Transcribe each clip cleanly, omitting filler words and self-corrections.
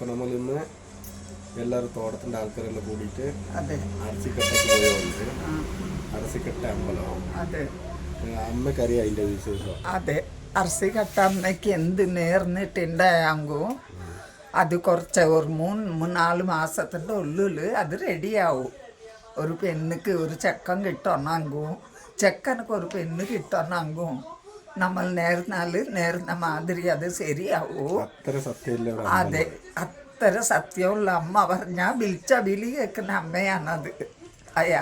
അപ്പോൾ നമ്മൾ ഇന്ന് എല്ലാവരും തോട്ടത്തിൻ്റെ ആൾക്കാരെല്ലാം കൂടിയിട്ട് അരസിക്കട്ടയ്ക്ക് പോയതുകൊണ്ട് അരസിക്കട്ട അമ്പലം അമ്മക്കറിയാം അതിൻ്റെ വിശേഷം. അതെ, അരസിക്കട്ട അമ്മയ്ക്ക് എന്ത് നേർന്നിട്ടുണ്ടായെങ്കിൽ അത് കുറച്ച് ഒരു 3-4 മാസത്തിൻ്റെ ഉള്ളിൽ അത് റെഡിയാവും. ഒരു പെണ്ണിക്ക് ഒരു ചെക്കൻ കിട്ടണമെങ്കിൽ ചെക്കനക്ക് ഒരു പെണ്ണ് കിട്ടണമെങ്കിൽ നമ്മൾ നേർന്ന മാതിരി അത് ശരിയാവും. അതെ, അത്ര സത്യമുള്ള അമ്മ പറഞ്ഞാൽ വിളിച്ച വിളി കേൾക്കുന്ന അമ്മയാണത്. അയ്യാ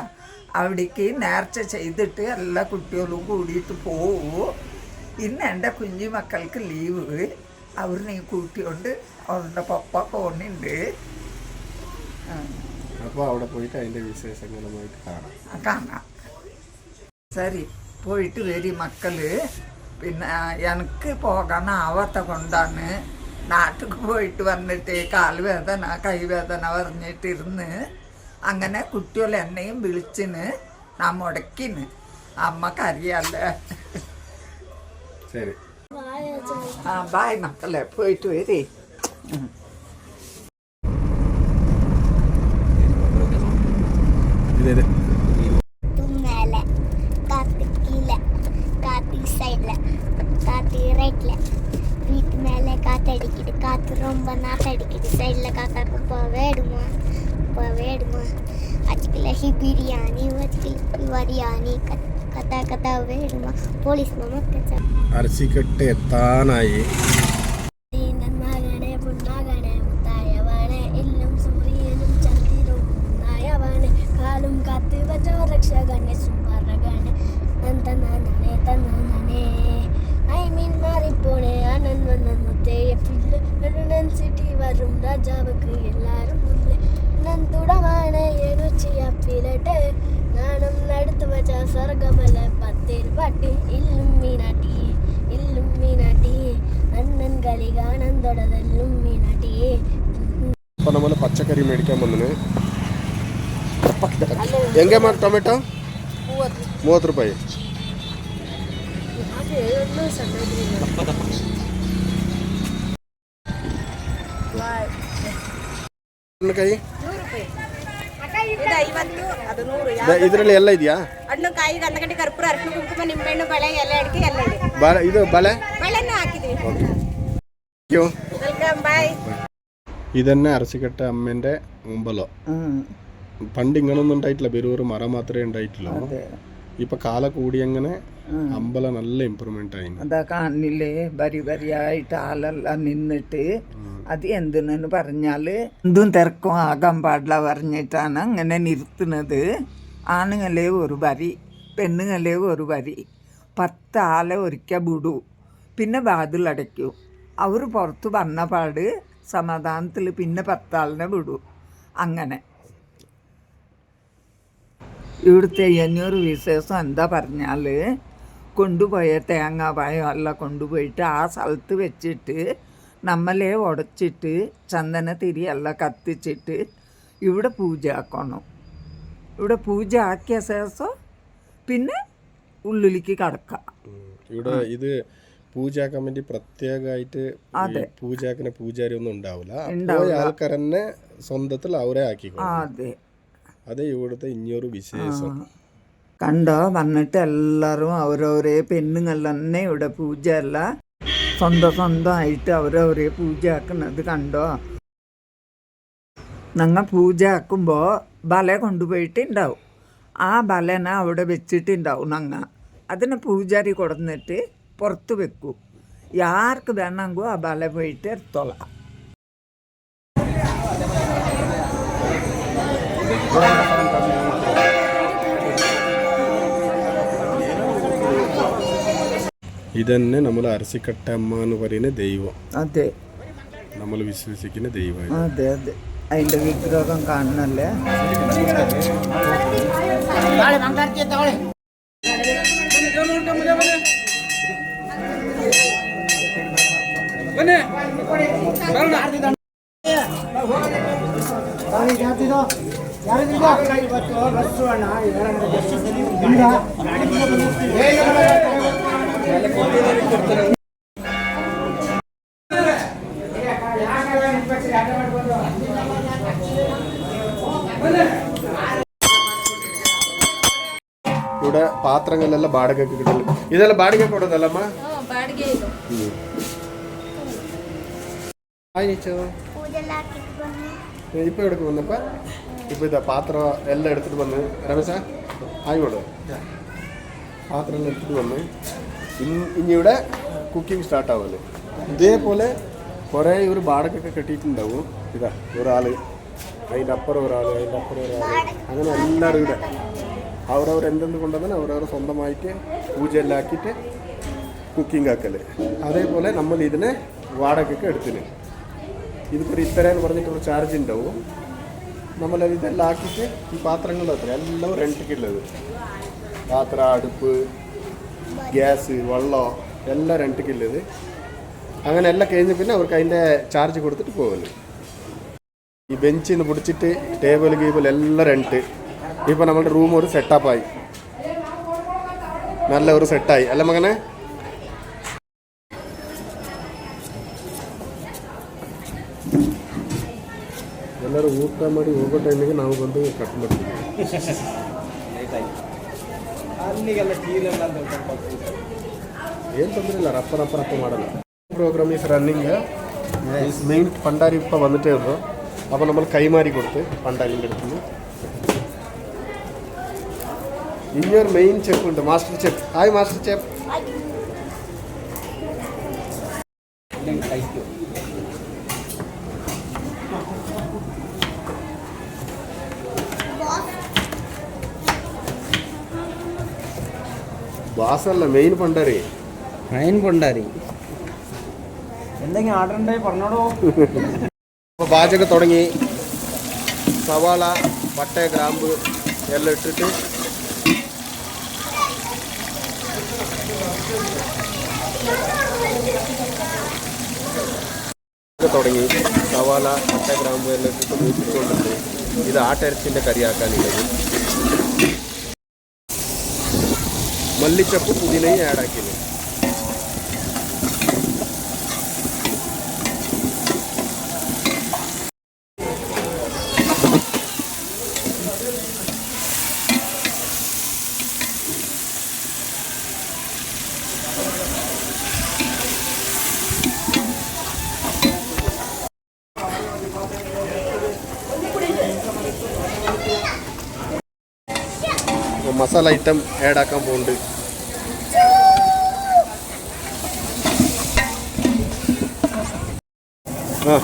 അവിടേക്ക് നേർച്ച ചെയ്തിട്ട് എല്ലാ കുട്ടികളും കൂടിയിട്ട് പോവൂ. ഇന്ന് എൻ്റെ കുഞ്ഞു മക്കൾക്ക് ലീവ്, അവരിനെ കൂട്ടിക്കൊണ്ട് അവരുടെ പപ്പ പോകുന്നുണ്ട്. അപ്പോൾ അവിടെ പോയിട്ട് അതിൻ്റെ വിശേഷങ്ങളുമായിട്ട് കാണാം. ശരി, പോയിട്ട് വരി മക്കള്. പിന്നെ എനിക്ക് പോകാനാവാത്ത കൊണ്ടാണ് നാട്ടിൽ പോയിട്ട് വന്നിട്ട് കാൽവേദന കൈവേദന പറഞ്ഞിട്ടിരുന്ന് അങ്ങനെ കുട്ടികൾ എന്നെയും വിളിച്ചിന് ഞാൻ മുടക്കിന്. അമ്മക്കറിയാല്ലേ. ശരി, ബായ് മക്കളെ, പോയിട്ട് വരി. வீட்டு மேலே காற்றடிக்குது, காற்று ரொம்ப நாற்றடிக்குது. சைடில் காக்காக்கு போவேடுமா அச்சுக்கில் பிரியாணி ബിരിയാണി കഥ വേടുമാ പോലീസ് മമ്മ അരസിക്കട്ട് എത്താനായി. മകനെ പുണ്ണാകനെ മുത്തായവാനെ എല്ലും സൂര്യനും ചന്ദ്രനും നായവാനെ കാലും കാത്ത് വച്ചോ രക്ഷകനെ സുമറകനെ തന്നേ ഐ മീൻ മാറിപ്പോണേ സിറ്റി വരും രാജാവുക്ക് എല്ലാരും മുല്ലേ നന്തുടമാണ് എനുച്ചിയപ്പിലട്ടെ നാണം നടത്തു വച്ച സ്വർഗമല പത്തേൽ പാട്ടി ഇല്ലും മീനാട്ടി അണ്ണൻ കളി കാണാൻ തൊടതല്ലും മീനാട്ടി. അപ്പോൾ നമ്മൾ പച്ചക്കറി മേടിക്കാൻ വന്നിന്. എങ്കെ ടൊമാറ്റോ 30 ರೂಪಾಯಿ. ಇದರಲ್ಲಿ ಎಲ್ಲ ಇದೆಯಾ? ಹಣ್ಣು ಕಾಯಿ ಗಂಧಗಡ್ಡೆ ಕರ್ಪೂರ ಅರಿಶಿನ ಕುಂಕುಮ ನಿಂಬೆಹಣ್ಣು ಬಳೆ ಎಲ್ಲ ಅಡಿಕೆ ಎಲ್ಲ ಇದೆ. ಇದು ಬಳೆ ಬಳೆನೂ ಹಾಕಿದೀವಿ. Welcome, bye. ഇതന്നെ അരസിക്കട്ട അമ്മേന്റെ അമ്പലം. പണ്ട് ഇങ്ങനൊന്നും ഉണ്ടായിട്ടില്ല, വെറൊരു മരം മാത്രമേ ഉണ്ടായിട്ടുള്ളൂ. ഇപ്പൊ കാല കൂടി അങ്ങനെ അമ്പലം നല്ല ഇമ്പ്രൂവ്മെന്റ് ആയി. അതാ കാണില്ലേ, വരിയായിട്ട് ആളെല്ലാം നിന്നിട്ട് അത് എന്തിനെന്ന് പറഞ്ഞാല് എന്തും തിരക്കും ആകാൻ പാടില്ല പറഞ്ഞിട്ടാണ് അങ്ങനെ നിർത്തുന്നത്. ആണുങ്ങളെ ഒരു വരി, പെണ്ണുങ്ങളെ ഒരു വരി, 10 ആളെ ഒരിക്കൽ വിടൂ, പിന്നെ വാതിലടയ്ക്കൂ. അവർ പുറത്ത് വന്ന പാട് സമാധാനത്തിൽ പിന്നെ 10 ആളിനെ വിടൂ. അങ്ങനെ ഇവിടുത്തെ ഒരു വിശേഷം എന്താ പറഞ്ഞാൽ, കൊണ്ടുപോയ തേങ്ങാപ്പായം എല്ലാം കൊണ്ടുപോയിട്ട് ആ സ്ഥലത്ത് വെച്ചിട്ട് നമ്മളെ ഉടച്ചിട്ട് ചന്ദനത്തിരി എല്ലാം കത്തിച്ചിട്ട് ഇവിടെ പൂജ ആക്കണം. ഇവിടെ പൂജ ആക്കിയ ശേഷം പിന്നെ ഉള്ളിലേക്ക് കടക്കാം. ഇവിടെ ഇത് പൂജാക്കാൻ വേണ്ടി പ്രത്യേകമായിട്ട് പൂജാക്കുന്ന പൂജാരി ഒന്നും ഉണ്ടാവില്ല. ആൾക്കാർ തന്നെ സ്വന്തത്തിൽ അവരെ ആക്കി. അതെ, അതെ ഇവിടുത്തെ ഇനിയൊരു വിശേഷം. കണ്ടോ, വന്നിട്ട് എല്ലാവരും അവരവരെ പെണ്ണുങ്ങൾ തന്നെ ഇവിടെ പൂജ അല്ല സ്വന്തമായിട്ട് അവരവരെ പൂജ ആക്കുന്നത് കണ്ടോ. ഞങ്ങൾ പൂജ ആക്കുമ്പോൾ ബല കൊണ്ടുപോയിട്ടുണ്ടാവും. ആ ബലന അവിടെ വെച്ചിട്ടുണ്ടാവും. ഞങ്ങൾ അതിനെ പൂജാരി കൊടുന്നിട്ട് പുറത്ത് വെക്കും. ആർക്ക് വേണമെങ്കിൽ ആ ബല പോയിട്ട് എടുത്തോളാം. ഇതന്നെ നമ്മൾ അരസിക്കട്ട അമ്മ എന്ന് പറയുന്ന ദൈവം. അതെ, നമ്മൾ വിശ്വസിക്കുന്ന ദൈവം. അതെ അതെ, അതിന്റെ വിഗ്രഹം കാണണല്ലേ. ഇവിടെ പാത്രങ്ങളെല്ലാം ബാടകയ്ക്ക് കിട്ടില്ല. ഇതെല്ലാം ബാടകയ്ക്ക് കൊടുത്തല്ലമ്മ. ഇപ്പൊ എടുക്ക് വന്നപ്പ ഇപ്പൊ ഇതാ പാത്രം എല്ലാം എടുത്തിട്ട് വന്ന് രമേശ ആയിക്കോട്ടെ. പാത്രം എല്ലാം എടുത്തിട്ട് വന്ന് ഇനി ഇവിടെ കുക്കിംഗ് സ്റ്റാർട്ട് ആവുമല്ലോ. ഇതേപോലെ കുറേ ഒരു ബാടക്കൊക്കെ കെട്ടിയിട്ടുണ്ടാവും. ഇതാ ഒരാള്, അതിൻ്റെ അപ്പുറം ഒരാൾ, അതിൻ്റെ അപ്പുറം ഒരാൾ, അങ്ങനെ എല്ലാവരും ഇവിടെ അവരവർ എന്തെന്ന് കൊണ്ടുവന്നാൽ അവരവർ സ്വന്തമായിട്ട് പൂജയെല്ലാം ആക്കിയിട്ട് കുക്കിംഗ് ആക്കല്. അതേപോലെ നമ്മൾ ഇതിനെ വാടകയ്ക്ക് എടുത്തിന്. ഇതിപ്പോൾ ഇത്രയെന്ന് പറഞ്ഞിട്ടൊരു ചാർജ് ഉണ്ടാവും. നമ്മളത് ഇതെല്ലാം ആക്കിയിട്ട് ഈ പാത്രങ്ങൾ അത്ര എല്ലാം റെൻറ്റിക്കുള്ളത്. പാത്രം, അടുപ്പ്, ഗ്യാസ്, വെള്ളം എല്ലാം റെൻറ്റിക്കുള്ളത്. അങ്ങനെ എല്ലാം കഴിഞ്ഞ് പിന്നെ അവർക്ക് അതിൻ്റെ ചാർജ് കൊടുത്തിട്ട് പോകുമല്ലോ. ഈ ബെഞ്ചിൽ നിന്ന് പിടിച്ചിട്ട് ടേബിൾ ഗീബിൾ എല്ലാം റെൻറ്റ്. ഇപ്പോൾ നമ്മുടെ റൂം ഒരു സെറ്റപ്പായി, നല്ല ഒരു സെറ്റായി അല്ല മകനെ. ಎಲ್ಲರೂ ಊಟ ಮಾಡಿ ಹೋಗೋ ಟೈಮಿಗೆ ನಾವು ಬಂದು ಕಟ್ ಮಾಡ್ತೀವಿ. ಏನು ತೊಂದರೆ ಇಲ್ಲ, ರಪ್ಪ ಮಾಡಲ್ಲ. Program is running. മെയിൻ പണ്ടാരി ഇപ്പോൾ വന്നിട്ടേ ഉള്ളൂ. അപ്പോൾ നമ്മൾ കൈമാറി കൊടുത്ത് പണ്ടാരിൻ്റെ അടുത്ത് ഇനിയൊരു മെയിൻ ചെഫ് ഉണ്ട്, master chef. Hi master chef. ബാസല്ല, മെയിൻ പണ്ടാരി. എന്തെങ്കിലും ഓർഡർ ഉണ്ടായി പറഞ്ഞോളൂ. അപ്പോൾ പാചകം തുടങ്ങി. സവാള, പട്ട, ഗ്രാമ്പ് എല്ലാം ഇട്ടിട്ട് തുടങ്ങി. സവാള, പട്ട, ഗ്രാമ്പ് എല്ലാം ഇട്ടിട്ട് മൂപ്പിച്ചുകൊണ്ടിട്ട് ഇത് ആട്ടിറച്ചിൻ്റെ കറിയാക്കാനുള്ളത്. മല്ലിച്ചപ്പ്, പുതിനയും ആഡാക്കിയത്. മസാല ഐറ്റം ആഡാക്കാൻ പോകുന്നുണ്ട്. ആ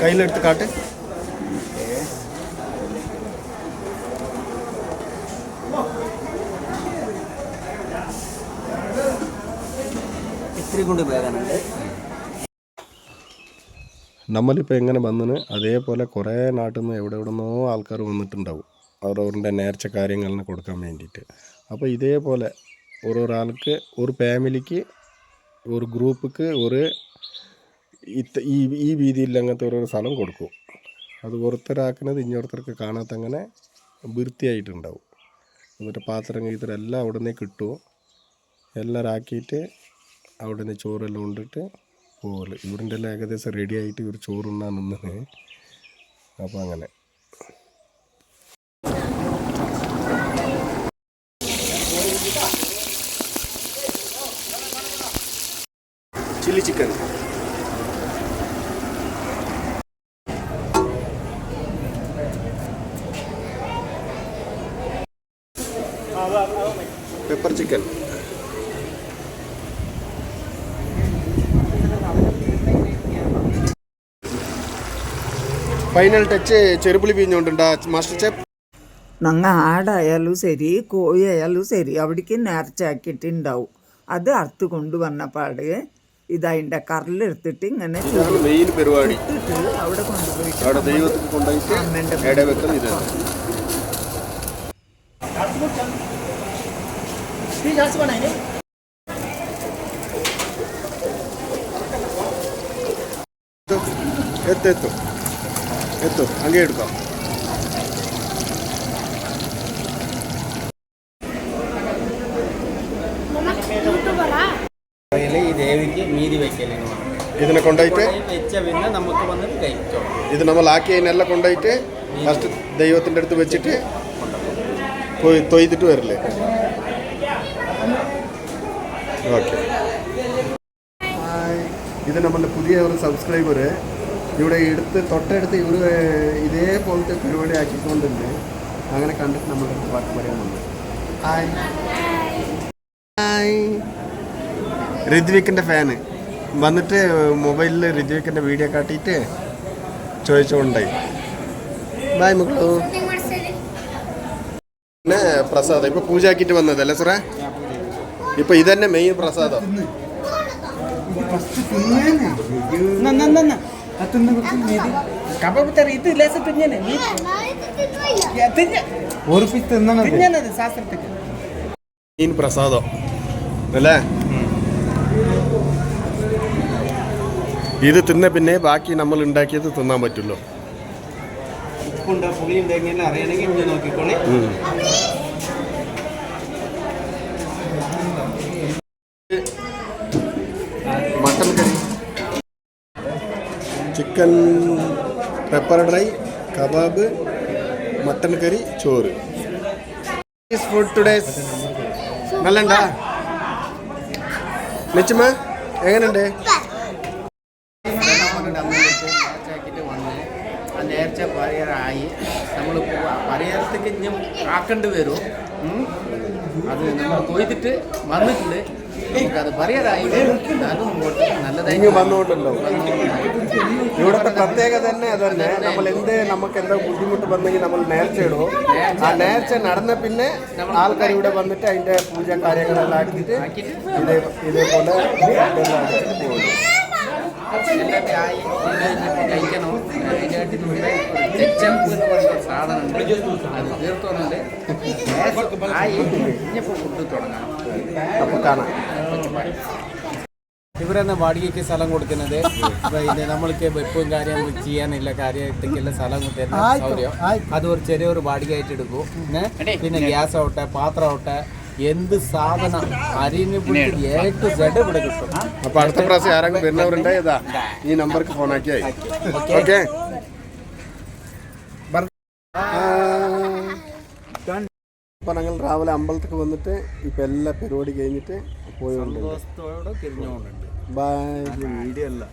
കയ്യിലെടുത്ത് കാട്ട്. നമ്മളിപ്പോൾ എങ്ങനെ വന്നിന് അതേപോലെ കുറേ നാട്ടിൽ നിന്ന് എവിടെ നിന്നോ ആൾക്കാർ വന്നിട്ടുണ്ടാവും അവരവരുടെ നേർച്ച കാര്യങ്ങളിന് കൊടുക്കാൻ വേണ്ടിയിട്ട്. അപ്പോൾ ഇതേപോലെ ഓരോരാൾക്ക്, ഒരു ഫാമിലിക്ക്, ഒരു ഗ്രൂപ്പിക്ക് ഒരു ഈ വീതിയിൽ അങ്ങനത്തെ ഓരോ സ്ഥലം കൊടുക്കും. അത് ഓരോരുത്തരാക്കുന്നത് ഇഞ്ഞോരുത്തർക്ക് കാണാത്തങ്ങനെ വൃത്തിയായിട്ടുണ്ടാവും. എന്നിട്ട് പാത്രം എല്ലാം അവിടെ നിന്ന് കിട്ടുമോ എല്ലാം ആക്കിയിട്ട് അവിടെ നിന്ന് ചോറെല്ലാം കൊണ്ടിട്ട് പോകല്. ഇവരുടെ എല്ലാം ഏകദേശം റെഡി ആയിട്ട് ഇവർ ചോറുണ്ണാൻ നിന്നത്. അപ്പോൾ അങ്ങനെ chilli chicken, pepper chicken, final touch ചെറുപുളി പിഞ്ഞുകൊണ്ടുണ്ടാ മാസ്റ്റർ ചെഫ്. ഞങ്ങൾ ആടായാലും ശരി, കോഴിയായാലും ശരി, അവിടേക്ക് നേർച്ചയാക്കിയിട്ടുണ്ടാവും. അത് അറുത്ത് കൊണ്ടുവന്നപ്പാട് ഇതതിൻ്റെ കറിലെടുത്തിട്ട് ഇങ്ങനെ മെയിൻ പരിപാടി അവിടെ കൊണ്ടുപോയിട്ട് അവിടെ ദൈവത്തിന് കൊണ്ടുപോയിട്ട് ഇടവെക്കുന്നത് ഇതാണ്. എത്തു അങ്ങേ എടുക്കാം. ഈ ദേവിക്ക് മീതി വെക്കലാണ് ഇതിനെ കൊണ്ടുപോയിട്ട് വെച്ച പിന്നെ നമുക്ക് വന്നിട്ട് കഴിച്ചോ. ഇത് നമ്മൾ ആക്കിയതിനെല്ലാം കൊണ്ടുപോയിട്ട് ഫസ്റ്റ് ദൈവത്തിൻ്റെ അടുത്ത് വെച്ചിട്ട് തൊയ്തിട്ട് വരില്ലേ? ഓക്കെ. ഇത് നമ്മളുടെ പുതിയ ഒരു സബ്സ്ക്രൈബർ ഇവിടെ തൊട്ടടുത്ത് ഇവർ ഇതേപോലത്തെ പരിപാടി ആക്കിക്കൊണ്ടുണ്ട്. അങ്ങനെ കണ്ടിട്ട് നമ്മുടെ അടുത്ത് പാട്ട് പറയാൻ വന്നു. Hi hi. ഋത്വിക്കിൻ്റെ ഫാന് വന്നിട്ട് മൊബൈലിൽ ഋത്വിക്കിൻ്റെ വീഡിയോ കാട്ടിയിട്ട് ചോദിച്ചുകൊണ്ടായി. ബായ് മക്കളു. പിന്നെ പ്രസാദം ഇപ്പോൾ പൂജ ആക്കിയിട്ട് വന്നതല്ലേ സാറേ? ഇപ്പോൾ ഇതന്നെ മെയിൻ പ്രസാദം. മെയിൻ പ്രസാദം അല്ലേ? ഇത് തിന്ന പിന്നെ ബാക്കി നമ്മൾ ഉണ്ടാക്കിയത് തിന്നാൻ പറ്റുമല്ലോ. ഉപ്പുണ്ടോ പുളിയുണ്ടോ എങ്ങനെ അറിയണമെങ്കിൽ ഇങ്ങനെ നോക്കിക്കോളെ. Mutton curry, chicken pepper dry, kebab, mutton curry, ചോറ്. ഫുഡ് ടുഡേസ് നല്ലണ്ടാ മെച്ചമ്മ? എങ്ങനെയുണ്ട്? നേർച്ച പരിഹാരമായി നമ്മൾ പരിഹാരത്തേക്ക് ഇനിയും ആക്കേണ്ടി വരും. അത് നമ്മൾ കൊയ്തിട്ട് വന്നിട്ടുണ്ട്. നമുക്കത് പരിഹാരമായി അതും മുമ്പോട്ട് നല്ലതായി വന്നുകൊണ്ടല്ലോ. ഇവിടുത്തെ പ്രത്യേകത തന്നെ അതന്നെ. നമുക്ക് എന്താ ബുദ്ധിമുട്ട് വന്നെങ്കിൽ നമ്മൾ നേർച്ച ഇടും. ആ നേർച്ച നടന്ന പിന്നെ ആൾക്കാർ ഇവിടെ വന്നിട്ട് അതിൻ്റെ പൂജ കാര്യങ്ങളെല്ലാം ആക്കിയിട്ട് ഇതേപോലെ പോകുന്നു. കഴിക്കണോ അതിനായിട്ട് നമ്മുടെ തെച്ചമ്പ് എന്ന് പറയുന്ന സാധനമുണ്ട്. അത് തീർത്തുന്നുണ്ട്. ഇനിയിപ്പോൾ ഫുഡ് തുടങ്ങാം. അപ്പോൾ കാണാം. ഇവരെന്നെ വാടകയ്ക്ക് സ്ഥലം കൊടുക്കുന്നത്. ഇത് നമ്മൾക്ക് വെപ്പും കാര്യം ചെയ്യാനില്ല കാര്യമായിട്ടൊക്കെയുള്ള സ്ഥലം തരുന്ന സൗകര്യം. അത് ഒരു ചെറിയൊരു വാടകയായിട്ട് എടുക്കും. പിന്നെ ഗ്യാസ് ആവട്ടെ, പാത്രം ആവട്ടെ, എന്ത് സാധനം അരിഞ്ഞ് A to Z ഇവിടെ കിട്ടും. അപ്പോൾ അടുത്ത പ്രാവശ്യം ആരെങ്കിലും വരുന്നവരുണ്ടായി ഇതാ ഈ നമ്പർക്ക് ഫോണാക്കിയായി. ഓക്കെ. അപ്പം ഞങ്ങൾ രാവിലെ അമ്പലത്തേക്ക് വന്നിട്ട് ഇപ്പം എല്ലാ പരിപാടി കഴിഞ്ഞിട്ട് പോയോണ്ട് തിരിഞ്ഞുകൊണ്ടുണ്ട്. ബൈ. വീഡിയോ അല്ല.